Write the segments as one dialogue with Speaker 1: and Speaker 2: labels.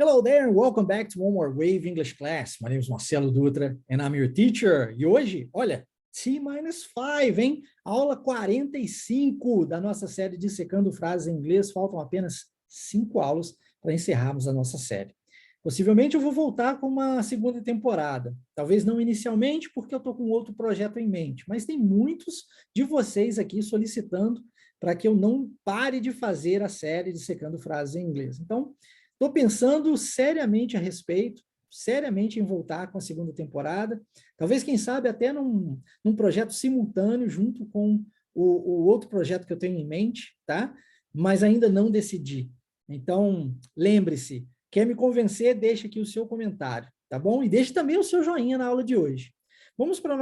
Speaker 1: Hello there and welcome back to One More Wave English class. My name is Marcelo Dutra and I'm your teacher. E hoje, olha, T-5, hein? Aula 45 da nossa série Dissecando Frases em Inglês. Faltam apenas 5 aulas para encerrarmos a nossa série. Possivelmente eu vou voltar com uma segunda temporada. Talvez não inicialmente, porque eu estou com outro projeto em mente. Mas tem muitos de vocês aqui solicitando para que eu não pare de fazer a série Dissecando Frases em Inglês. Então, estou pensando seriamente a respeito, seriamente em voltar com a segunda temporada, talvez, quem sabe, até num projeto simultâneo, junto com o outro projeto que eu tenho em mente, tá? Mas ainda não decidi. Então, lembre-se, quer me convencer, deixa aqui o seu comentário, tá bom? E deixe também o seu joinha na aula de hoje. Vamos para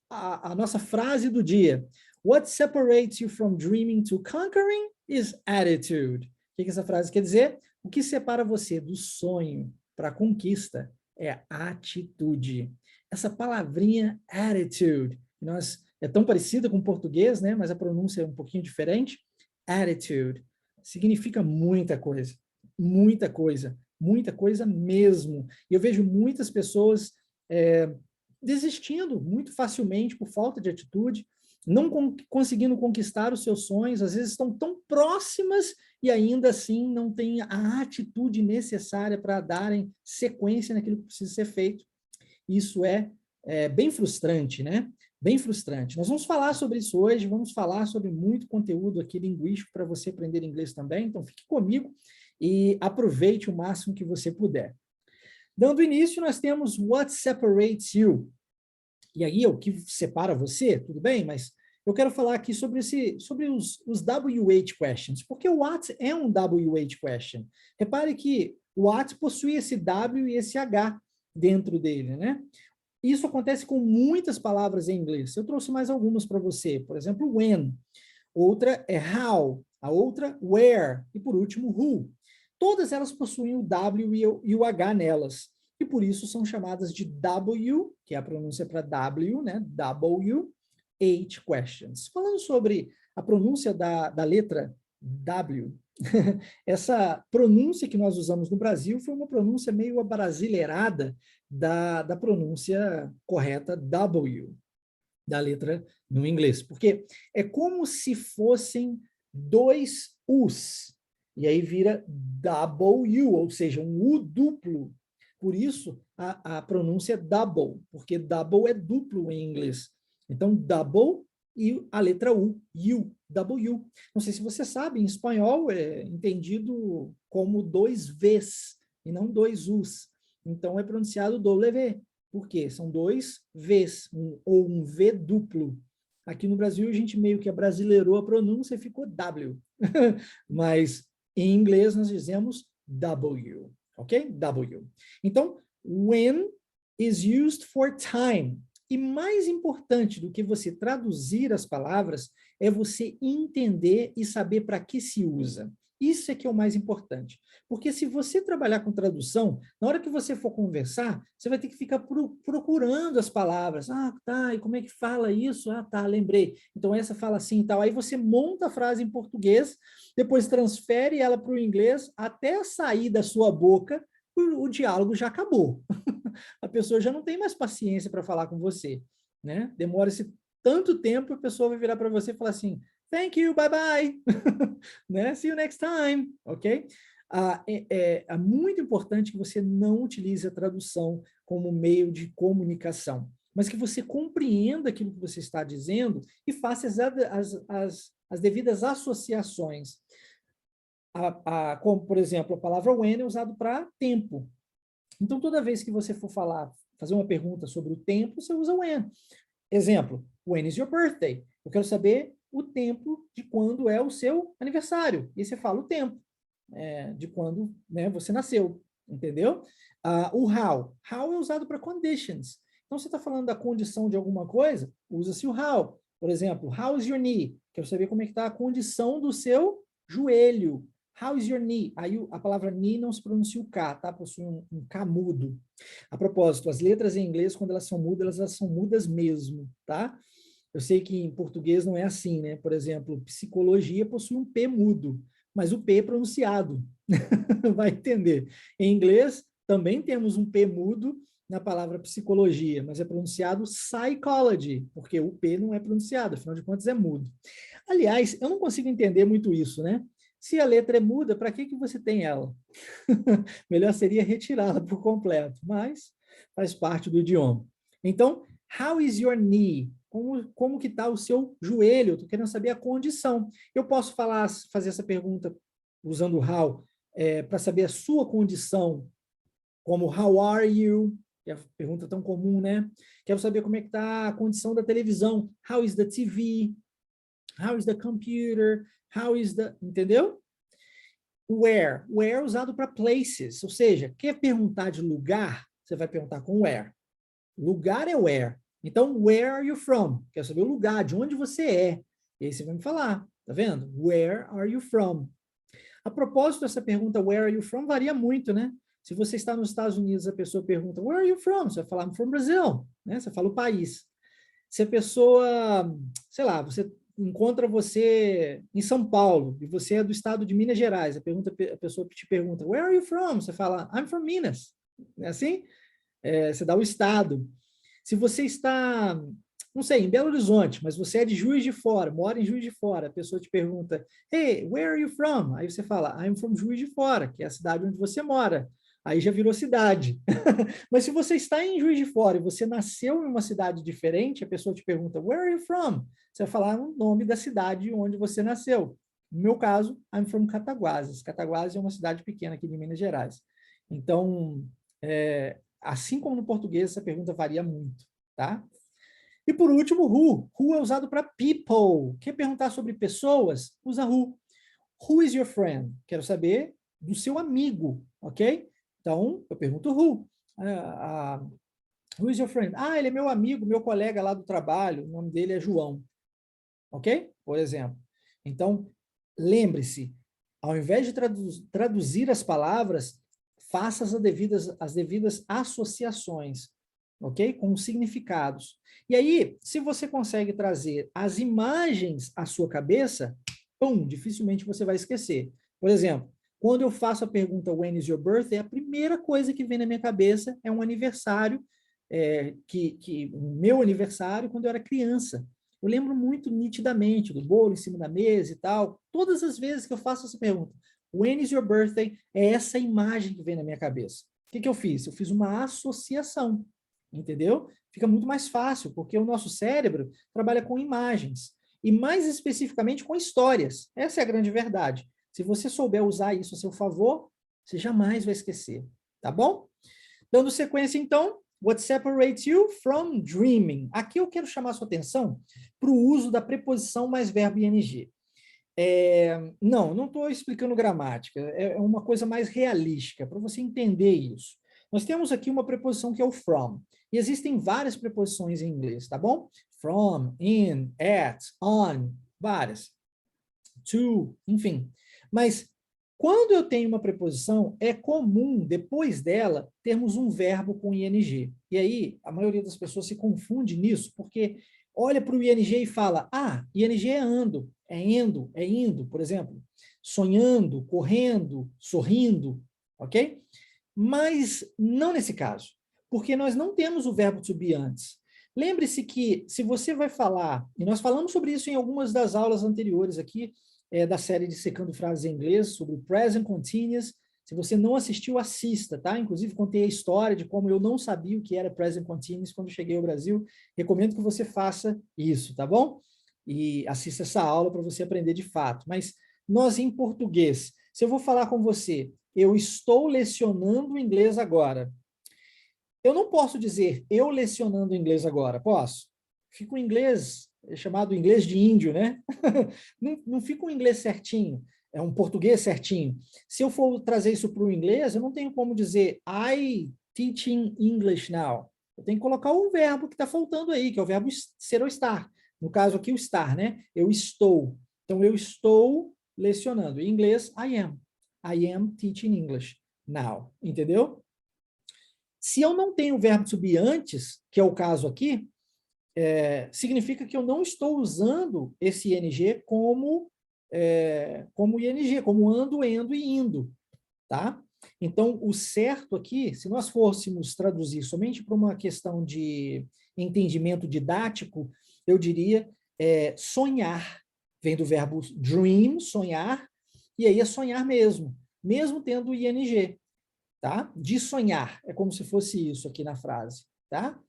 Speaker 1: a nossa frase do dia. What separates you from dreaming to conquering is attitude. O que essa frase quer dizer? O que separa você do sonho para a conquista é atitude. Essa palavrinha attitude, é tão parecida com o português, né? Mas a pronúncia é um pouquinho diferente. Attitude significa muita coisa mesmo. E eu vejo muitas pessoas desistindo muito facilmente por falta de atitude, não conseguindo conquistar os seus sonhos, às vezes estão tão próximas e ainda assim não têm a atitude necessária para darem sequência naquilo que precisa ser feito. Isso é bem frustrante, né? Bem frustrante. Nós vamos falar sobre isso hoje, vamos falar sobre muito conteúdo aqui linguístico para você aprender inglês também, então fique comigo e aproveite o máximo que você puder. Dando início, nós temos what separates you. E aí, o que separa você, tudo bem? Mas eu quero falar aqui sobre os WH questions, porque o what é um WH question. Repare que o what possui esse W e esse H dentro dele, né? Isso acontece com muitas palavras em inglês. Eu trouxe mais algumas para você. Por exemplo, when. Outra é how. A outra, where. E por último, who. Todas elas possuem o W e o H nelas. E por isso são chamadas de W, que é a pronúncia para W, né? WH questions. Falando sobre a pronúncia da letra W, essa pronúncia que nós usamos no Brasil foi uma pronúncia meio abrasileirada da pronúncia correta W, da letra no inglês. Porque é como se fossem dois U's, e aí vira W, ou seja, um U duplo. Por isso, a pronúncia é double, porque double é duplo em inglês. Então, double e a letra U, W. Não sei se você sabe, em espanhol é entendido como dois V's e não dois U's. Então, é pronunciado W. Por quê? São dois V's, ou um V duplo. Aqui no Brasil, a gente meio que abrasileirou a pronúncia e ficou W. Mas, em inglês, nós dizemos W. Ok? W. Então, when is used for time. E mais importante do que você traduzir as palavras é você entender e saber para que se usa. Isso é que é o mais importante. Porque se você trabalhar com tradução, na hora que você for conversar, você vai ter que ficar procurando as palavras. Ah, tá, e como é que fala isso? Ah, tá, lembrei. Então, essa fala assim e tal. Aí você monta a frase em português, depois transfere ela para o inglês, até sair da sua boca, o diálogo já acabou. A pessoa já não tem mais paciência para falar com você, né? Demora-se tanto tempo, a pessoa vai virar para você e falar assim, thank you, bye bye, né? See you next time, ok? É muito importante que você não utilize a tradução como meio de comunicação, mas que você compreenda aquilo que você está dizendo e faça as devidas associações. Como, por exemplo, a palavra when é usada para tempo. Então, toda vez que você for fazer uma pergunta sobre o tempo, você usa when. Exemplo, when is your birthday? Eu quero saber o tempo de quando é o seu aniversário. E você fala o tempo de quando, né, você nasceu, entendeu? O how. How é usado para conditions. Então, você está falando da condição de alguma coisa, usa-se o how. Por exemplo, how is your knee? Quero saber como é que está a condição do seu joelho. How is your knee? Aí a palavra knee não se pronuncia o K, tá? Possui um K mudo. A propósito, as letras em inglês, quando elas são mudas mesmo, tá? Eu sei que em português não é assim, né? Por exemplo, psicologia possui um P mudo, mas o P é pronunciado. Vai entender. Em inglês, também temos um P mudo na palavra psicologia, mas é pronunciado psychology, porque o P não é pronunciado, afinal de contas é mudo. Aliás, eu não consigo entender muito isso, né? Se a letra é muda, para que você tem ela? Melhor seria retirá-la por completo, mas faz parte do idioma. Então, how is your knee? Como que está o seu joelho? Estou querendo saber a condição. Eu posso fazer essa pergunta usando o how, para saber a sua condição, como how are you? Que é a pergunta tão comum, né? Quero saber como é que está a condição da televisão. How is the TV? How is the computer? How is the... Entendeu? Where. Where é usado para places, ou seja, quer perguntar de lugar, você vai perguntar com where. Lugar é where. Então, where are you from? Quero saber o lugar, de onde você é. E aí você vai me falar, tá vendo? Where are you from? A propósito, essa pergunta, where are you from, varia muito, né? Se você está nos Estados Unidos, a pessoa pergunta, where are you from? Você vai falar, I'm from Brazil, né? Você fala o país. Se a pessoa, sei lá, você encontra você em São Paulo e você é do estado de Minas Gerais, a pessoa te pergunta, where are you from? Você fala, I'm from Minas. É assim? Você dá o estado. Se você está, não sei, em Belo Horizonte, mas você é de Juiz de Fora, mora em Juiz de Fora, a pessoa te pergunta, hey, where are you from? Aí você fala, I'm from Juiz de Fora, que é a cidade onde você mora. Aí já virou cidade. Mas se você está em Juiz de Fora e você nasceu em uma cidade diferente, a pessoa te pergunta, where are you from? Você vai falar o nome da cidade onde você nasceu. No meu caso, I'm from Cataguases. Cataguases é uma cidade pequena aqui de Minas Gerais. Então, assim como no português, essa pergunta varia muito, tá? E por último, who. Who é usado para people. Quer perguntar sobre pessoas? Usa who. Who is your friend? Quero saber do seu amigo, ok? Então, eu pergunto who. Who is your friend? Ah, ele é meu amigo, meu colega lá do trabalho, o nome dele é João. Ok? Por exemplo. Então, lembre-se, ao invés de traduzir as palavras, faça as devidas associações, ok? Com os significados. E aí, se você consegue trazer as imagens à sua cabeça, pum, dificilmente você vai esquecer. Por exemplo, quando eu faço a pergunta when is your birthday, a primeira coisa que vem na minha cabeça é um aniversário, o meu aniversário quando eu era criança. Eu lembro muito nitidamente do bolo em cima da mesa e tal. Todas as vezes que eu faço essa pergunta, when is your birthday? É essa imagem que vem na minha cabeça. O que eu fiz? Eu fiz uma associação, entendeu? Fica muito mais fácil, porque o nosso cérebro trabalha com imagens, e mais especificamente com histórias. Essa é a grande verdade. Se você souber usar isso a seu favor, você jamais vai esquecer, tá bom? Dando sequência, então, what separates you from dreaming? Aqui eu quero chamar a sua atenção para o uso da preposição mais verbo ing. Não estou explicando gramática, é uma coisa mais realística, para você entender isso. Nós temos aqui uma preposição que é o from, e existem várias preposições em inglês, tá bom? From, in, at, on, várias. To, enfim. Mas quando eu tenho uma preposição, é comum, depois dela, termos um verbo com ing. E aí, a maioria das pessoas se confunde nisso, porque olha para o ing e fala, ing é ando, é indo, por exemplo. Sonhando, correndo, sorrindo, ok? Mas não nesse caso, porque nós não temos o verbo to be antes. Lembre-se que, se você vai falar, e nós falamos sobre isso em algumas das aulas anteriores aqui, da série de Secando Frases em Inglês, sobre o Present Continuous. Se você não assistiu, assista, tá? Inclusive, contei a história de como eu não sabia o que era Present Continuous quando cheguei ao Brasil. Recomendo que você faça isso, tá bom? E assista essa aula para você aprender de fato. Mas nós, em português, se eu vou falar com você, eu estou lecionando inglês agora. Eu não posso dizer eu lecionando inglês agora, posso? Fica o inglês chamado inglês de índio, né? Não fica um inglês certinho, é um português certinho. Se eu for trazer isso para o inglês, eu não tenho como dizer I teaching English now. Eu tenho que colocar o verbo que está faltando aí, que é o verbo ser ou estar. No caso aqui, o estar, né? Eu estou. Então, eu estou lecionando. Em inglês, I am. I am teaching English now. Entendeu? Se eu não tenho o verbo to be antes, que é o caso aqui, significa que eu não estou usando esse ing como como ing, como ando, endo e indo, tá? Então, o certo aqui, se nós fôssemos traduzir somente para uma questão de entendimento didático, eu diria sonhar. Vem do verbo dream, sonhar, e aí é sonhar mesmo, mesmo tendo o ing, tá? De sonhar, é como se fosse isso aqui na frase, tá?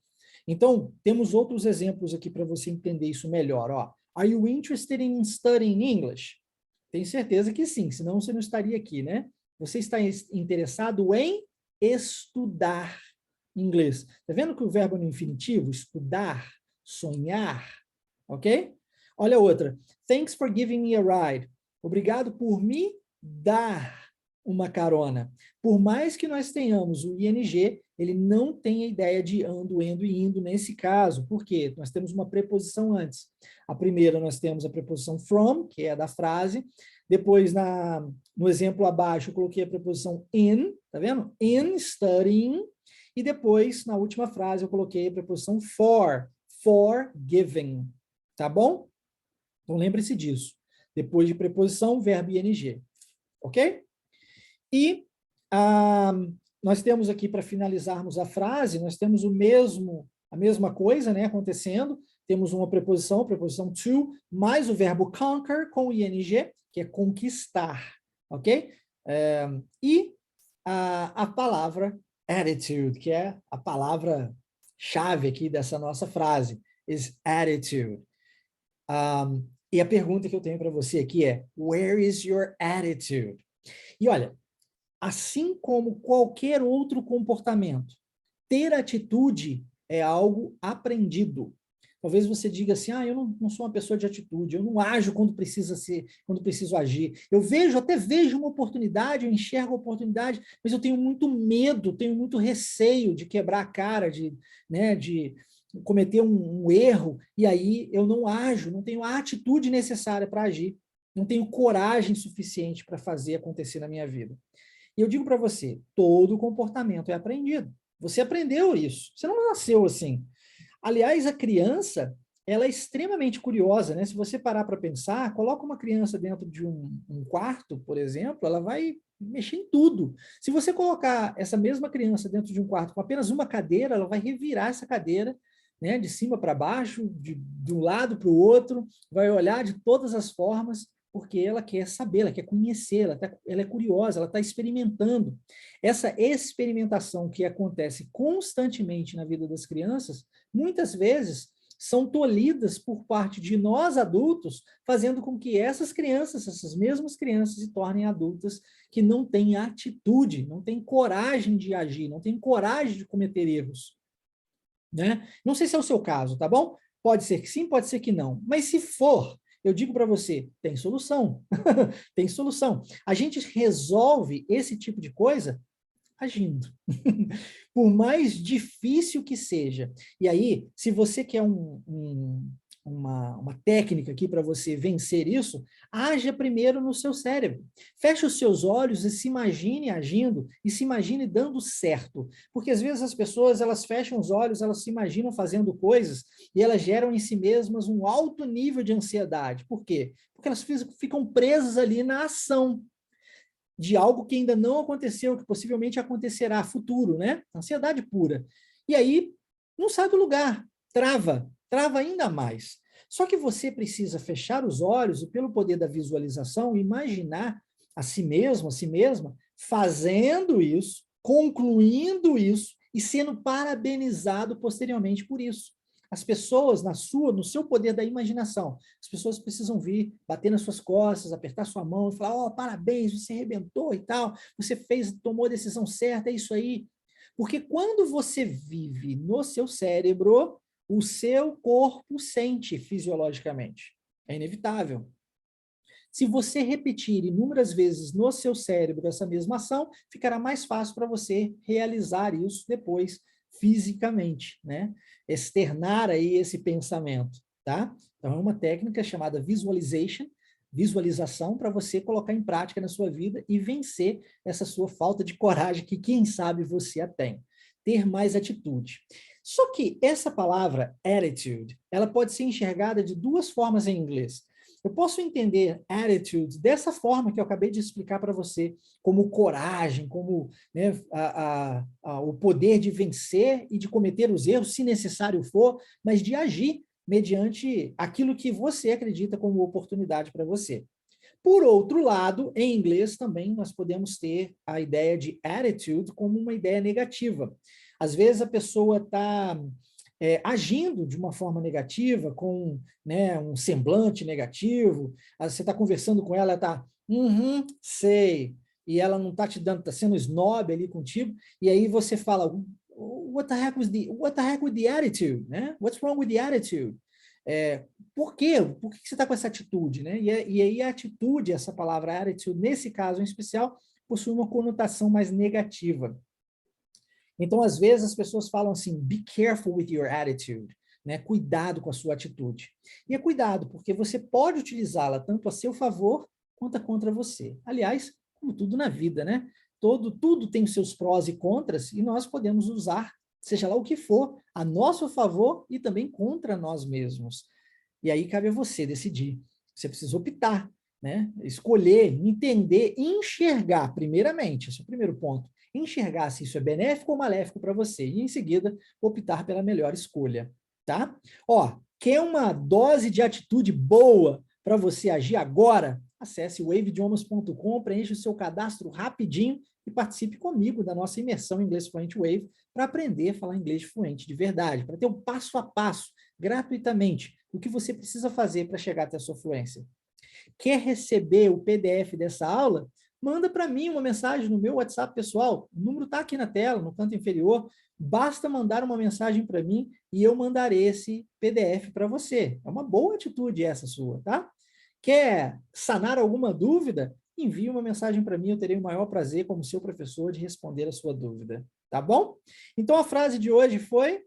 Speaker 1: Então, temos outros exemplos aqui para você entender isso melhor, ó. Are you interested in studying English? Tenho certeza que sim, senão você não estaria aqui, né? Você está interessado em estudar inglês. Tá vendo que o verbo no infinitivo, estudar, sonhar, ok? Olha outra. Thanks for giving me a ride. Obrigado por me dar uma carona. Por mais que nós tenhamos o ing, ele não tem a ideia de ando, endo e indo nesse caso. Por quê? Nós temos uma preposição antes. A primeira nós temos a preposição from, que é da frase. Depois, no exemplo abaixo, eu coloquei a preposição in, tá vendo? In studying. E depois, na última frase, eu coloquei a preposição for giving. Tá bom? Então, lembre-se disso. Depois de preposição, verbo ing. Ok? E nós temos aqui, para finalizarmos a frase, nós temos a mesma coisa, né, acontecendo. Temos uma preposição, preposição to, mais o verbo conquer com ing, que é conquistar, ok? E a palavra attitude, que é a palavra-chave aqui dessa nossa frase, is attitude. E a pergunta que eu tenho para você aqui é, where is your attitude? E olha, assim como qualquer outro comportamento, ter atitude é algo aprendido. Talvez você diga assim, eu não sou uma pessoa de atitude, eu não ajo quando preciso agir. Eu até vejo uma oportunidade, eu enxergo a oportunidade, mas eu tenho muito medo, tenho muito receio de quebrar a cara, de cometer um erro, e aí eu não ajo, não tenho a atitude necessária para agir, não tenho coragem suficiente para fazer acontecer na minha vida. E eu digo para você, todo comportamento é aprendido. Você aprendeu isso, você não nasceu assim. Aliás, a criança, ela é extremamente curiosa, né? Se você parar para pensar, coloca uma criança dentro de um quarto, por exemplo, ela vai mexer em tudo. Se você colocar essa mesma criança dentro de um quarto com apenas uma cadeira, ela vai revirar essa cadeira, né, de cima para baixo, de um lado para o outro, vai olhar de todas as formas, porque ela quer saber, ela quer conhecer, ela é curiosa, ela está experimentando. Essa experimentação que acontece constantemente na vida das crianças, muitas vezes são tolhidas por parte de nós adultos, fazendo com que essas mesmas crianças, se tornem adultas que não têm atitude, não têm coragem de agir, não têm coragem de cometer erros. Né? Não sei se é o seu caso, tá bom? Pode ser que sim, pode ser que não. Mas se for, eu digo para você, tem solução. Tem solução. A gente resolve esse tipo de coisa agindo. Por mais difícil que seja. E aí, se você quer uma técnica aqui para você vencer isso, haja primeiro no seu cérebro. Feche os seus olhos e se imagine agindo, e se imagine dando certo. Porque às vezes as pessoas, elas fecham os olhos, elas se imaginam fazendo coisas, e elas geram em si mesmas um alto nível de ansiedade. Por quê? Porque elas ficam presas ali na ação de algo que ainda não aconteceu, que possivelmente acontecerá futuro, né? Ansiedade pura. E aí, não sai do lugar, trava ainda mais. Só que você precisa fechar os olhos e, pelo poder da visualização, imaginar a si mesmo, a si mesma, fazendo isso, concluindo isso e sendo parabenizado posteriormente por isso. As pessoas, no seu poder da imaginação, as pessoas precisam vir, bater nas suas costas, apertar sua mão e falar, parabéns, você arrebentou e tal, você tomou a decisão certa, é isso aí. Porque quando você vive no seu cérebro, o seu corpo sente fisiologicamente. É inevitável. Se você repetir inúmeras vezes no seu cérebro essa mesma ação, ficará mais fácil para você realizar isso depois fisicamente, né? Externar aí esse pensamento, tá? Então é uma técnica chamada visualização para você colocar em prática na sua vida e vencer essa sua falta de coragem que quem sabe você a tem. Ter mais atitude. Só que essa palavra attitude, ela pode ser enxergada de duas formas em inglês. Eu posso entender attitude dessa forma que eu acabei de explicar para você, como coragem, como, né, o poder de vencer e de cometer os erros, se necessário for, mas de agir mediante aquilo que você acredita como oportunidade para você. Por outro lado, em inglês também nós podemos ter a ideia de attitude como uma ideia negativa. Às vezes a pessoa está agindo de uma forma negativa, com, né, um semblante negativo, você está conversando com ela, está, sei, e ela não está te dando, está sendo snob ali contigo, e aí você fala, what the heck with the attitude, né? What's wrong with the attitude? Por quê? Por que você está com essa atitude, né? E aí a atitude, essa palavra attitude, nesse caso em especial, possui uma conotação mais negativa. Então, às vezes, as pessoas falam assim, be careful with your attitude, né? Cuidado com a sua atitude. E é cuidado, porque você pode utilizá-la tanto a seu favor quanto contra você. Aliás, como tudo na vida, né? Tudo tem os seus prós e contras, e nós podemos usar, seja lá o que for, a nosso favor e também contra nós mesmos. E aí cabe a você decidir. Você precisa optar, né? Escolher, entender, enxergar, primeiramente, esse é o primeiro ponto. Enxergar se isso é benéfico ou maléfico para você. E, em seguida, optar pela melhor escolha, tá? Ó, quer uma dose de atitude boa para você agir agora? Acesse waveidiomas.com, preencha o seu cadastro rapidinho e participe comigo da nossa imersão em Inglês Fluente Wave para aprender a falar inglês fluente de verdade, para ter um passo a passo, gratuitamente, o que você precisa fazer para chegar até a sua fluência. Quer receber o PDF dessa aula? Manda para mim uma mensagem no meu WhatsApp pessoal. O número está aqui na tela, no canto inferior. Basta mandar uma mensagem para mim e eu mandarei esse PDF para você. É uma boa atitude essa sua, tá? Quer sanar alguma dúvida? Envie uma mensagem para mim, eu terei o maior prazer, como seu professor, de responder a sua dúvida. Tá bom? Então, a frase de hoje foi: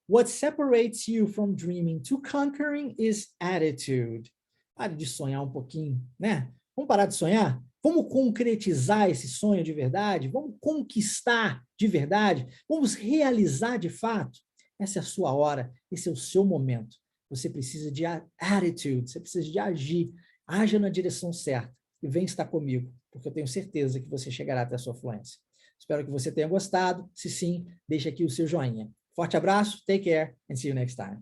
Speaker 1: What separates you from dreaming to conquering is attitude. Pare de sonhar um pouquinho, né? Vamos parar de sonhar? Vamos concretizar esse sonho de verdade? Vamos conquistar de verdade? Vamos realizar de fato? Essa é a sua hora, esse é o seu momento. Você precisa de attitude, você precisa de agir. Haja na direção certa e vem estar comigo, porque eu tenho certeza que você chegará até a sua fluência. Espero que você tenha gostado. Se sim, deixe aqui o seu joinha. Forte abraço, take care, and see you next time.